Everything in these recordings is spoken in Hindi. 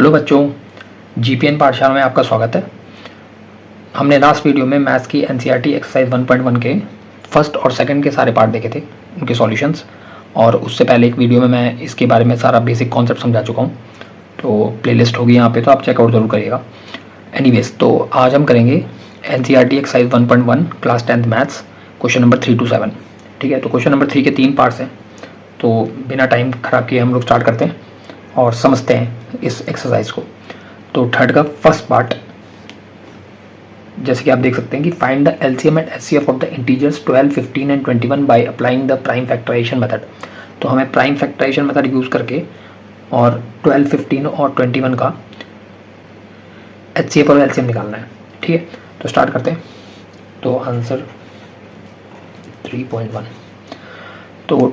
हेलो बच्चों, जीपीएन पाठशाला में आपका स्वागत है। हमने लास्ट वीडियो में मैथ्स की एनसीईआरटी एक्सरसाइज 1.1 के फर्स्ट और सेकंड के सारे पार्ट देखे थे, उनके सॉल्यूशंस। और उससे पहले एक वीडियो में मैं इसके बारे में सारा बेसिक कॉन्सेप्ट समझा चुका हूँ, तो प्लेलिस्ट होगी यहाँ पे, तो आप चेकआउट जरूर करिएगा। एनीवेज, तो आज हम करेंगे NCERT exercise 1.1 class 10th maths, question number 3 to 7। ठीक है, तो क्वेश्चन नंबर 3 के 3 पार्ट्स हैं, तो बिना टाइम खराब किए हम लोग स्टार्ट करते हैं और समझते हैं इस एक्सरसाइज को। तो थर्ड का फर्स्ट पार्ट, जैसे कि आप देख सकते हैं कि find the LCM and HCF of the integers 12, 15 and 21 by applying the prime factorisation method. तो हमें प्राइम फैक्टराइजेशन मेथड यूज करके और 12, 15 और 21 का एचसीएफ और एलसीएम निकालना है। ठीक है, तो स्टार्ट करते हैं। तो आंसर 3.1। तो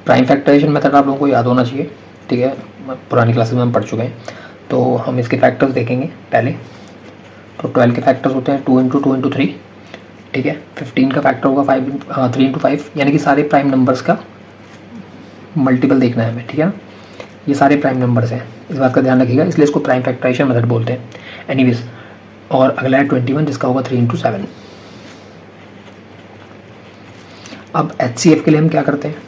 प्राइम फैक्टराइजेशन मेथड आप लोगों को याद होना चाहिए, ठीक है, पुरानी क्लासेस में हम पढ़ चुके हैं। तो हम इसके फैक्टर्स देखेंगे पहले। तो 12 के फैक्टर्स होते हैं 2 × 2 × 3, ठीक है। 15 का फैक्टर होगा 3 × 5, यानी कि सारे प्राइम नंबर्स का मल्टीपल देखना है हमें, ठीक है ना। ये सारे प्राइम नंबर्स हैं, इस बात का ध्यान रखिएगा, इसलिए इसको प्राइम फैक्टराइजेशन मेथड बोलते हैं। एनीवेज, और अगला है 21, जिसका होगा 3 × 7। अब एचसीएफ के लिए हम क्या करते हैं,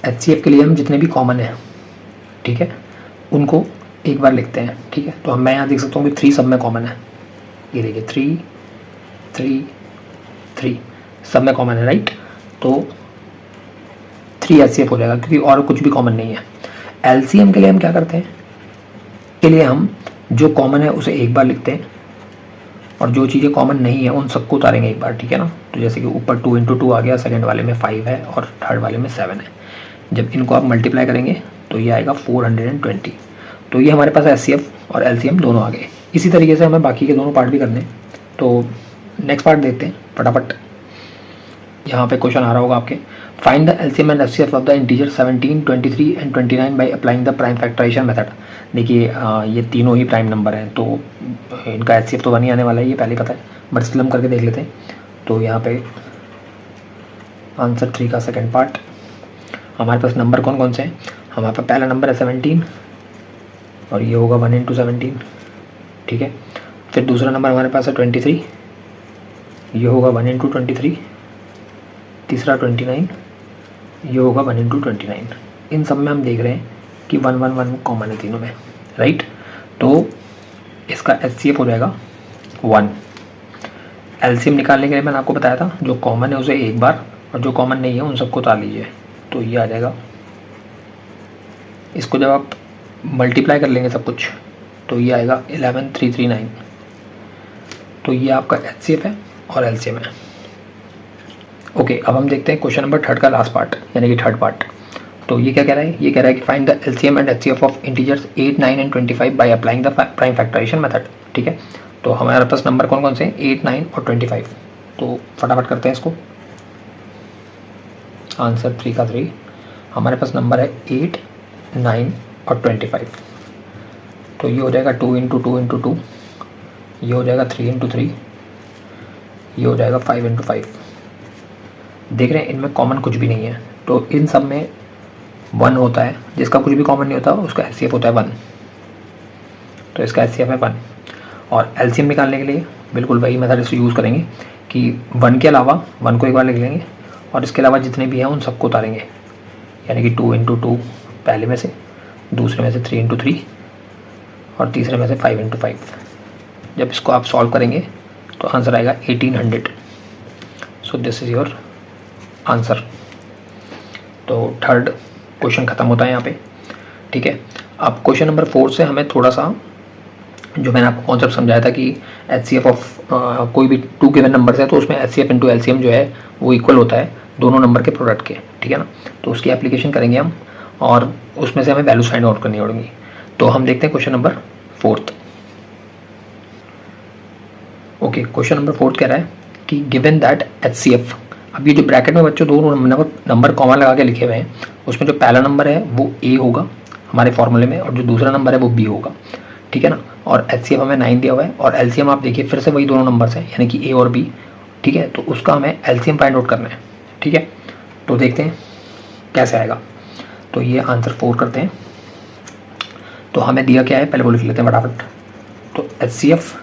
एचसीएफ के लिए हम जितने भी कॉमन है, ठीक है, उनको एक बार लिखते हैं। ठीक है, तो मैं यहाँ देख सकता हूँ कि 3 सब में कॉमन है। ये देखिए 3, 3, 3 सब में कॉमन है, राइट। तो 3 एचसीएफ हो जाएगा, क्योंकि और कुछ भी कॉमन नहीं है। एलसीएम के लिए हम क्या करते हैं, के लिए हम जो कॉमन है उसे एक बार लिखते हैं और जो चीज़ें कॉमन नहीं है उन सबको उतारेंगे एक बार, ठीक है ना। तो जैसे कि ऊपर 2 × 2 आ गया, सेकेंड वाले में 5 है और थर्ड वाले में 7 है। जब इनको आप मल्टीप्लाई करेंगे तो ये आएगा 420। तो ये हमारे पास एचसीएफ और एलसीएम दोनों आ गए। इसी तरीके से हमें बाकी के दोनों पार्ट भी करने हैं। तो नेक्स्ट पार्ट देखते हैं फटाफट। यहाँ पे क्वेश्चन आ रहा होगा आपके, find the LCM and HCF of the integer 17, 23 and 29 by applying the prime factorisation method. देखिए ये तीनों ही प्राइम नंबर हैं, तो इनका एचसीएफ तो 1 ही आने वाला है, ये पहले पता है, बट स्टिल हम करके देख लेते हैं। तो यहाँ पे आंसर 3 का सेकेंड पार्ट, हमारे पास नंबर कौन कौन से हैं। हमारे पास पहला नंबर है 17 और ये होगा 1 × 17, ठीक है। फिर दूसरा नंबर हमारे पास है 23, ये होगा 1 × 23। तीसरा 29, ये होगा 1 × 29। इन सब में हम देख रहे हैं कि 1, 1, 1 कॉमन है तीनों में, राइट। तो इसका एचसीएफ हो जाएगा 1। एलसीएम निकालने के लिए मैंने आपको बताया था, जो कॉमन है उसे एक बार और जो कॉमन नहीं है उन सबको उतार लीजिए। तो ये आ जाएगा, इसको जब आप मल्टीप्लाई कर लेंगे सब कुछ तो ये आएगा 11339। तो ये आपका एचसीएफ है और एलसीएम है। ओके, अब हम देखते हैं क्वेश्चन नंबर 3 का लास्ट पार्ट, यानी कि थर्ड पार्ट। तो ये क्या कह रहा है, ये कह रहा है कि find the LCM and HCF of integers 8, 9 and 25 by applying the prime factorisation method. ठीक है, तो हमारे पास नंबर कौन कौन से हैं, 8, 9 और 25। तो फटाफट करते हैं इसको। आंसर 3 का 3, हमारे पास नंबर है 8, 9 और 25। तो ये हो जाएगा 2 × 2 × 2, ये हो जाएगा 3 × 3, ये हो जाएगा 5 × 5। देख रहे हैं इनमें कॉमन कुछ भी नहीं है, तो इन सब में 1 होता है, जिसका कुछ भी कॉमन नहीं होता उसका एचसीएफ होता है 1। तो इसका एचसीएफ है 1। और एलसीएम निकालने के लिए बिल्कुल वही मेथड इसको यूज़ करेंगे कि 1 के अलावा 1 को एक बार लिख लेंगे और इसके अलावा जितने भी हैं उन सबको उतारेंगे, यानी कि 2 × 2 पहले में से, दूसरे में से 3 × 3 और तीसरे में से 5 × 5। जब इसको आप सॉल्व करेंगे तो आंसर आएगा 1800। So this is your answer. तो थर्ड क्वेश्चन ख़त्म होता है यहाँ पे, ठीक है। अब क्वेश्चन नंबर 4 से हमें थोड़ा सा, जो मैंने आपको कॉन्सेप्ट समझाया था कि एचसीएफ ऑफ कोई भी 2 गिवन नंबर्स है तो उसमें एचसीएफ × एलसीएम जो है वो इक्वल होता है दोनों नंबर के प्रोडक्ट के, ठीक है ना। तो उसकी एप्लीकेशन करेंगे हम और उसमें से हमें वैल्यूज फाइंड आउट करनी होगी। तो हम देखते हैं question number 4। Okay, question number 4 कह रहा है कि गिवन दैट एचसीएफ, अब ये जो ब्रैकेट में बच्चों दोनों नंबर कॉमन लगा के लिखे हुए हैं, उसमें जो पहला नंबर है वो ए होगा हमारे फॉर्मूले में और जो दूसरा नंबर है वो बी होगा, ठीक है ना। और एचसीएफ हमें 9 दिया हुआ है और एलसीएम आप देखिए फिर से वही दोनों नंबर्स हैं, यानी कि ए और बी, ठीक है। तो उसका हमें एलसीएम फाइंड आउट करना है, ठीक है। तो देखते हैं कैसे आएगा। तो ये आंसर 4 करते हैं। तो हमें दिया क्या है, पहले वो लिख लेते हैं फटाफट। तो HCF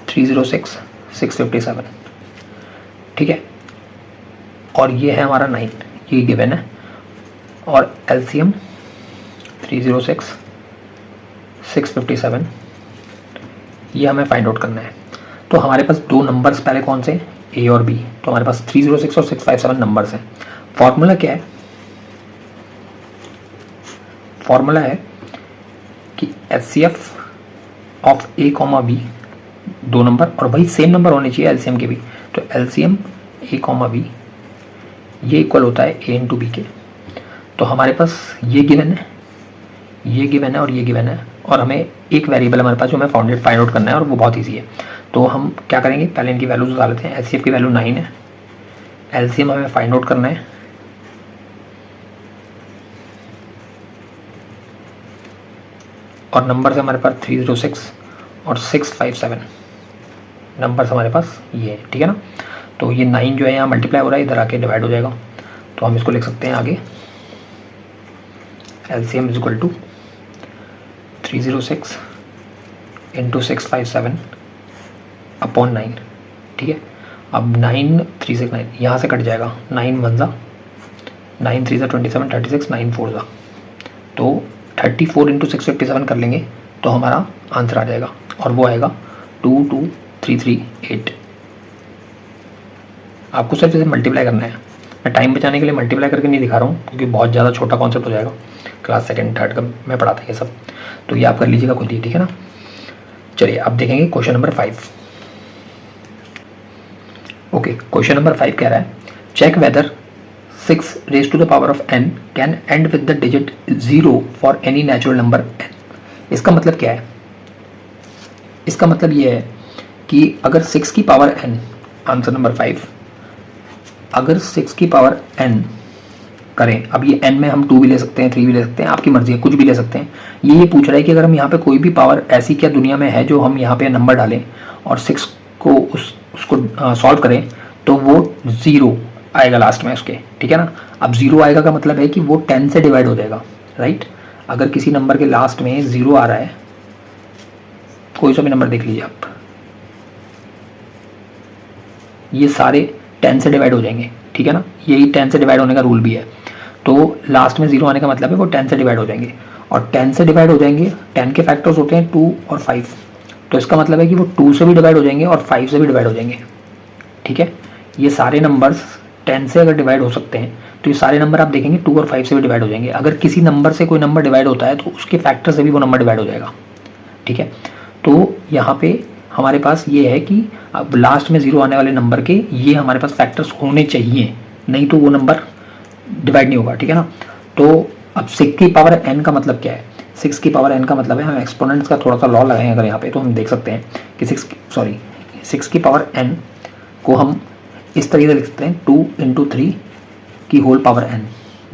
306 657, ठीक है, और ये है हमारा 9, ये गिवन है, और LCM 306 657 ये हमें फाइंड आउट करना है। तो हमारे पास दो नंबर्स पहले कौन से, A और B, तो हमारे पास 306 और 657 नंबर्स हैं। फॉर्मूला क्या है, फॉर्मूला है कि HCF ऑफ A, B दो नंबर, और वही सेम नंबर होने चाहिए LCM के भी। तो LCM A, B ये इक्वल होता है A इंटू B के। तो हमारे पास ये गिवन है, ये गिवन है और ये गिवन है, और हमें एक वेरिएबल हमारे पास जो हमें फाइंड आउट करना है, और वो बहुत ईजी है। तो हम क्या करेंगे, पहले इनकी वैल्यूज डाल लेते हैं। HCF की वैल्यू 9 है, LCM हमें फाइंड आउट करना है, और नंबर हमारे पास 306 और 657 नंबर हमारे पास ये है, ठीक है ना। तो ये 9 जो है यहाँ मल्टीप्लाई हो रहा है, इधर आके डिवाइड हो जाएगा। तो हम इसको लिख सकते हैं आगे, LCM is equal to 306 into 657 upon 9, ठीक है। अब 9 3 6 9 यहाँ से कट जाएगा, 9 1 जा 9 3 जा 27 36 9 4 जा, तो 34 इंटू 657 कर लेंगे तो हमारा आंसर आ जाएगा, और वो आएगा 22338। आपको सिर्फ इसे मल्टीप्लाई करना है। मैं टाइम बचाने के लिए मल्टीप्लाई करके नहीं दिखा रहा हूँ, क्योंकि बहुत ज़्यादा छोटा कॉन्सेप्ट हो जाएगा, क्लास सेकंड थर्ड का मैं पढ़ाता ये सब, तो ये आप कर लीजिएगा खुद ही, ठीक है ना। चलिए अब देखेंगे question number 5। Okay, question number 5 कह रहा है, check whether 6 raised to the power of n can end with the digit 0 for any natural number n। इसका मतलब क्या है, इसका मतलब ये है कि अगर 6 की पावर n, आंसर नंबर 5, अगर 6 की पावर n करें, अब ये n में हम 2 भी ले सकते हैं, 3 भी ले सकते हैं, आपकी मर्जी है, कुछ भी ले सकते हैं। ये पूछ रहा है कि अगर हम यहाँ पे कोई भी पावर ऐसी क्या दुनिया में है जो हम यहाँ पे नंबर डालें और 6 को उसको सॉल्व करें तो वो 0 आएगा लास्ट में उसके, ठीक है ना। अब 0 आएगा का मतलब है कि वो 10 से डिवाइड हो जाएगा, राइट। अगर किसी नंबर के लास्ट में 0 आ रहा है, कोई सा भी नंबर देख लीजिए आप, ये सारे 10 से डिवाइड हो जाएंगे, ठीक है ना। यही 10 से डिवाइड होने का रूल भी है। तो लास्ट में 0 आने का मतलब है वो 10 से डिवाइड हो जाएंगे, और 10 से डिवाइड हो जाएंगे, 10 के फैक्टर्स होते हैं 2 और 5, तो इसका मतलब है कि वो 2 से भी डिवाइड हो जाएंगे और 5 से भी डिवाइड हो जाएंगे, ठीक है। ये सारे नंबर्स 10 से अगर डिवाइड हो सकते हैं तो ये सारे नंबर आप देखेंगे 2 और 5 से भी डिवाइड हो जाएंगे। अगर किसी नंबर से कोई नंबर डिवाइड होता है तो उसके फैक्टर से भी वो नंबर डिवाइड हो जाएगा, ठीक है। तो यहाँ पे हमारे पास ये है कि अब लास्ट में 0 आने वाले नंबर के ये हमारे पास फैक्टर्स होने चाहिए, नहीं तो वो नंबर डिवाइड नहीं होगा, ठीक है ना। तो अब 6 की पावर n का मतलब क्या है, 6 की पावर n का मतलब है, हम एक्सपोनेंट्स का थोड़ा सा लॉ लगाएं अगर यहाँ पे, तो हम देख सकते हैं कि 6 की पावर n को हम इस तरीके से लिख सकते हैं 2 इंटू 3 की होल पावर n।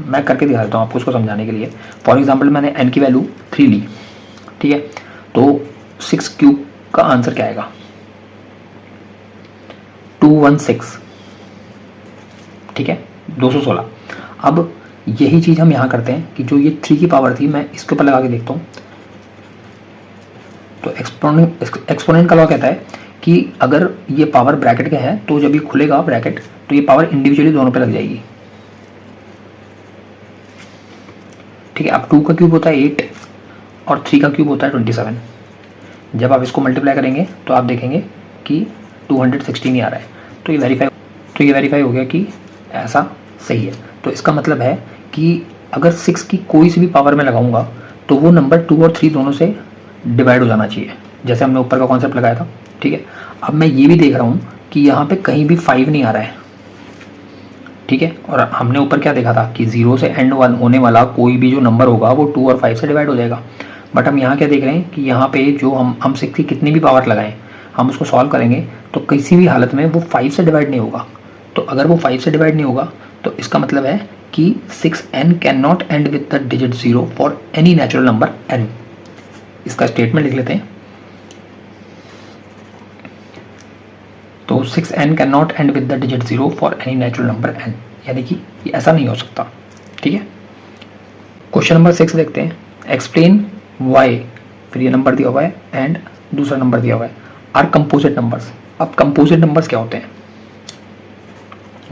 मैं करके दिखा देता हूँ आपको उसको समझाने के लिए। फॉर एग्जाम्पल मैंने n की वैल्यू 3 ली, ठीक है, तो 6 क्यूब का आंसर क्या आएगा, 216, ठीक है, 216। अब यही चीज़ हम यहाँ करते हैं कि जो ये 3 की पावर थी, मैं इसके ऊपर लगा के देखता हूँ। तो एक्सपोनेंट का लॉ कहता है कि अगर ये पावर ब्रैकेट के है तो जब ये खुलेगा ब्रैकेट तो ये पावर इंडिविजुअली दोनों पे लग जाएगी, ठीक है। अब 2 का क्यूब होता है 8 और 3 का क्यूब होता है 27। जब आप इसको मल्टीप्लाई करेंगे तो आप देखेंगे कि 216 ही आ रहा है, तो ये वेरीफाई हो गया कि ऐसा सही है। तो इसका मतलब है कि अगर 6 की कोई सी भी पावर में लगाऊंगा तो वो नंबर 2 और 3 दोनों से डिवाइड हो जाना चाहिए, जैसे हमने ऊपर का कॉन्सेप्ट लगाया था, ठीक है। अब मैं ये भी देख रहा हूँ कि यहाँ पे कहीं भी 5 नहीं आ रहा है, ठीक है। और हमने ऊपर क्या देखा था कि 0 से एंड होने वाला कोई भी जो नंबर होगा वो 2 और 5 से डिवाइड हो जाएगा। बट हम यहाँ क्या देख रहे हैं कि यहाँ पे जो हम 6 की कितनी भी पावर लगाएं, हम उसको सॉल्व करेंगे तो किसी भी हालत में वो 5 से डिवाइड नहीं होगा। तो अगर वो 5 से डिवाइड नहीं होगा तो इसका मतलब है कि 6n can not and with the digit 0 for any natural number n। इसका स्टेटमेंट लिख लेते हैं। तो 6n can not and with the digit 0 for any natural number n, यानी कि ये ऐसा नहीं हो सकता, ठीक है। क्वेश्चन नंबर 6 देखते हैं। एक्सप्लेन y, फिर ये नंबर दिया हुआ है एंड दूसरा नंबर दिया हुआ है, आर कंपोजिट नंबर्स। अब कंपोजिट नंबर्स क्या होते हैं?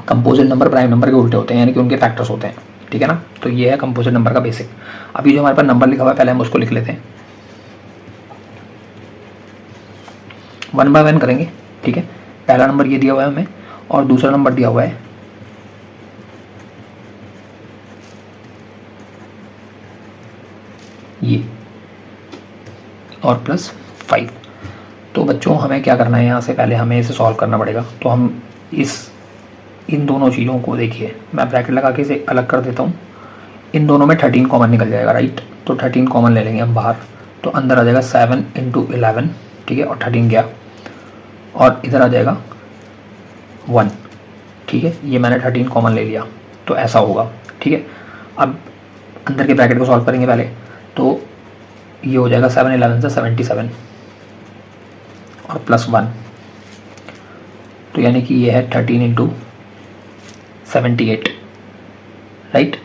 कंपोजिट नंबर प्राइम नंबर के उल्टे होते हैं, यानी कि उनके फैक्टर्स होते हैं, ठीक है ना। तो ये है कंपोजिट नंबर का बेसिक। अभी जो हमारे पास नंबर लिखा हुआ है पहले हम उसको लिख लेते हैं, 1 बाय 1 करेंगे, ठीक है। पहला नंबर ये दिया हुआ है हमें और दूसरा नंबर दिया हुआ है ये और प्लस 5। तो बच्चों हमें क्या करना है, यहाँ से पहले हमें इसे सॉल्व करना पड़ेगा। तो हम इन दोनों चीज़ों को देखिए, मैं ब्रैकेट लगा के इसे अलग कर देता हूँ। इन दोनों में 13 कॉमन निकल जाएगा, राइट। तो 13 कॉमन ले लेंगे हम बाहर, तो अंदर आ जाएगा 7 × 11, ठीक है, और 13 गया और इधर आ जाएगा 1, ठीक है। ये मैंने 13 कॉमन ले लिया, तो ऐसा होगा, ठीक है। अब अंदर के ब्रैकेट को सॉल्व करेंगे पहले, तो ये हो जाएगा 7 11 से 77 और प्लस 1, तो यानी कि ये है 13 × 78, राइट।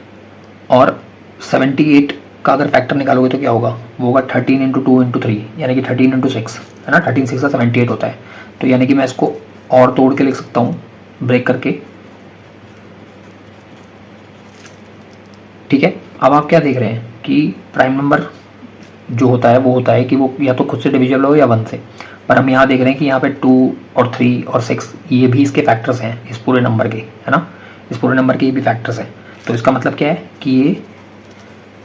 और 78 का अगर फैक्टर निकालोगे तो क्या होगा, वो होगा 13 × 2 × 3, यानी कि 13 × 6, है ना। 13 6 का 78 होता है। तो यानी कि मैं इसको और तोड़ के लिख सकता हूँ, ब्रेक करके, ठीक है। अब आप क्या देख रहे हैं कि प्राइम नंबर जो होता है वो होता है कि वो या तो खुद से डिविजिबल हो या 1 से, पर हम यहाँ देख रहे हैं कि यहाँ पे 2 और 3 और 6 ये भी इसके फैक्टर्स हैं, इस पूरे नंबर के, है ना। इस पूरे नंबर के ये भी फैक्टर्स हैं। तो इसका मतलब क्या है कि ये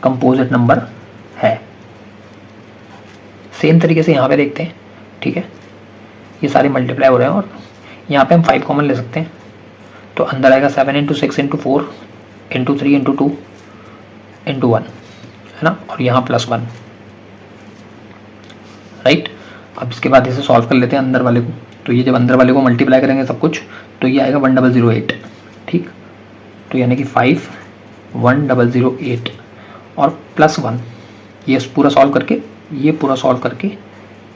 कंपोजिट नंबर है। सेम तरीके से यहाँ पे देखते हैं, ठीक है। ये सारे मल्टीप्लाई हो रहे हैं और यहाँ पे हम 5 कॉमन ले सकते हैं, तो अंदर आएगा 7 × 6 × 4 × 3 × 2 × 1, है ना, और यहाँ प्लस 1, राइट। अब इसके बाद इसे सॉल्व कर लेते हैं अंदर वाले को। तो ये जब अंदर वाले को मल्टीप्लाई करेंगे सब कुछ, तो ये आएगा 1008, ठीक। तो यानी कि 5 1008 और प्लस 1, ये पूरा सॉल्व करके, ये पूरा सॉल्व करके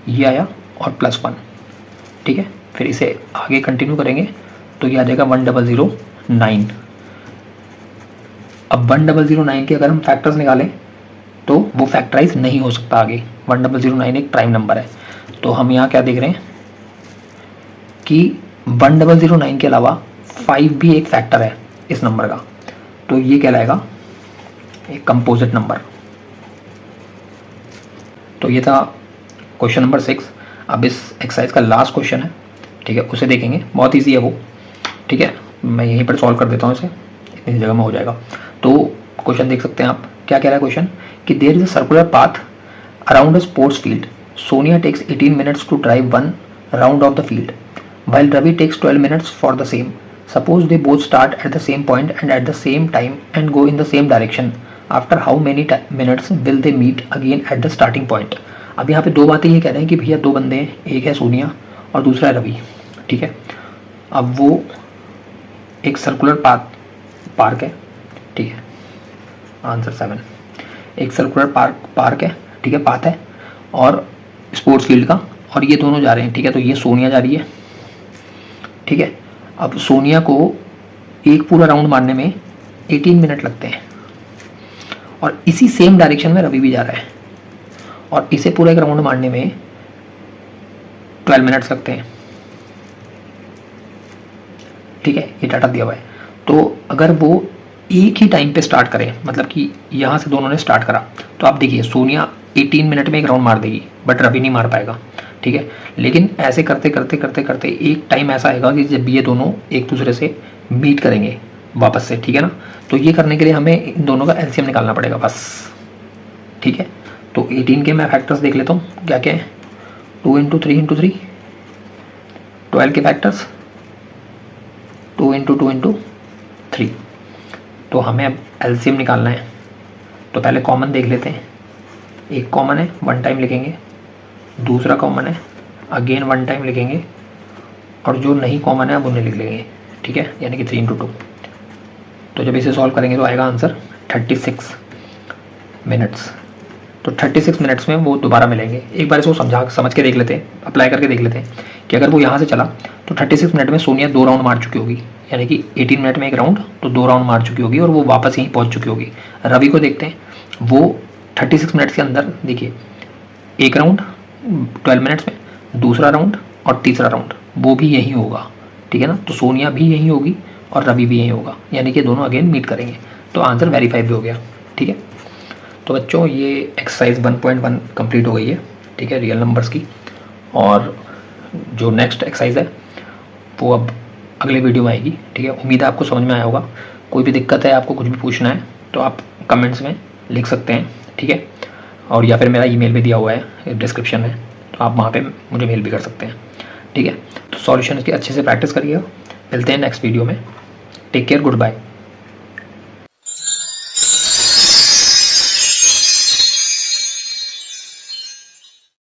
ये आया और प्लस 1, ठीक है। फिर इसे आगे कंटिन्यू करेंगे तो ये आ जाएगा 1009। अब 1009 के अगर हम फैक्टर्स निकालें तो वो फैक्टराइज नहीं हो सकता आगे। 1009 एक प्राइम नंबर है। तो हम यहाँ क्या देख रहे हैं कि 1009 के अलावा 5 भी एक फैक्टर है इस नंबर का, तो ये कहलाएगा एक कंपोजिट नंबर। तो ये था क्वेश्चन नंबर 6। अब इस एक्सरसाइज का लास्ट क्वेश्चन है, ठीक है, उसे देखेंगे। बहुत इजी है वो, ठीक है। मैं यहीं पर सॉल्व कर देता हूँ इसे, इतनी जगह में हो जाएगा। तो क्वेश्चन देख सकते हैं आप, क्या कह रहा है क्वेश्चन कि there is a circular path around a sports field. Sonia takes 18 minutes to drive 1 round of the field while Ravi takes 12 minutes for the same. Suppose they both start at the same point and at the same time and go in the same direction. After how many minutes will they meet again at the starting point? अब यहाँ पे दो बातें ये कह रहे हैं कि भैया दो बंदे हैं, एक है सोनिया और दूसरा है रवि, ठीक है। अब वो एक सर्कुलर पार्क है, ठीक है, आंसर 7। एक सर्कुलर पार्क है, ठीक है, पाथ है और स्पोर्ट्स फील्ड का, और ये दोनों जा रहे हैं, ठीक है। तो ये सोनिया जा रही है, ठीक है। अब सोनिया को एक पूरा राउंड मारने में 18 मिनट लगते हैं और इसी सेम डायरेक्शन में रवि भी जा रहा है और इसे पूरा एक राउंड मारने में 12 मिनट्स लगते हैं, ठीक है। ये डाटा दिया हुआ है। तो अगर वो एक ही टाइम पे स्टार्ट करें, मतलब कि यहाँ से दोनों ने स्टार्ट करा, तो आप देखिए सोनिया 18 मिनट में एक राउंड मार देगी बट रवि नहीं मार पाएगा, ठीक है। लेकिन ऐसे करते करते करते करते एक टाइम ऐसा आएगा कि जब ये दोनों एक दूसरे से मीट करेंगे वापस से, ठीक है ना। तो ये करने के लिए हमें इन दोनों का एलसीएम निकालना पड़ेगा बस, ठीक है। तो 18 के मैं फैक्टर्स देख लेता हूँ क्या क्या है। 2 × 3 × 3, 12 के फैक्टर्स 2 × 2 × 3। तो हमें अब एलसीएम निकालना है। तो पहले कॉमन देख लेते हैं। एक कॉमन है, 1 टाइम लिखेंगे, दूसरा कॉमन है, अगेन 1 टाइम लिखेंगे, और जो नहीं कॉमन है अब उन्हें लिख लेंगे, ठीक है, यानी कि 3 × 2। तो जब इसे सॉल्व करेंगे तो आएगा आंसर 36 मिनट्स। तो 36 मिनट्स में वो दोबारा मिलेंगे। एक बार इसको समझ के देख लेते हैं, अप्लाई करके देख लेते हैं कि अगर वो यहाँ से चला तो 36 मिनट में सोनिया 2 राउंड मार चुकी होगी, यानी कि 18 मिनट में एक राउंड, तो 2 राउंड मार चुकी होगी और वो वापस यहीं पहुँच चुकी होगी। रवि को देखते हैं, वो 36 मिनट्स के अंदर देखिए, एक राउंड 12 मिनट्स में, दूसरा राउंड और तीसरा राउंड वो भी यही होगा, ठीक है ना। तो सोनिया भी यही होगी और रवि भी यही होगा, यानी कि दोनों अगेन मीट करेंगे। तो आंसर वेरीफाई भी हो गया, ठीक है। तो बच्चों ये एक्सरसाइज 1.1 कंप्लीट हो गई है, ठीक है, रियल नंबर्स की। और जो नेक्स्ट एक्सरसाइज है वो अब अगले वीडियो में आएगी, ठीक है। उम्मीद है आपको समझ में आया होगा। कोई भी दिक्कत है, आपको कुछ भी पूछना है तो आप कमेंट्स में लिख सकते हैं, ठीक है। और या फिर मेरा ईमेल भी दिया हुआ है डिस्क्रिप्शन में, तो आप वहाँ पे मुझे मेल भी कर सकते हैं, ठीक है। तो सॉल्यूशन की अच्छे से प्रैक्टिस करिएगा। मिलते हैं नेक्स्ट वीडियो में। Take care, good bye.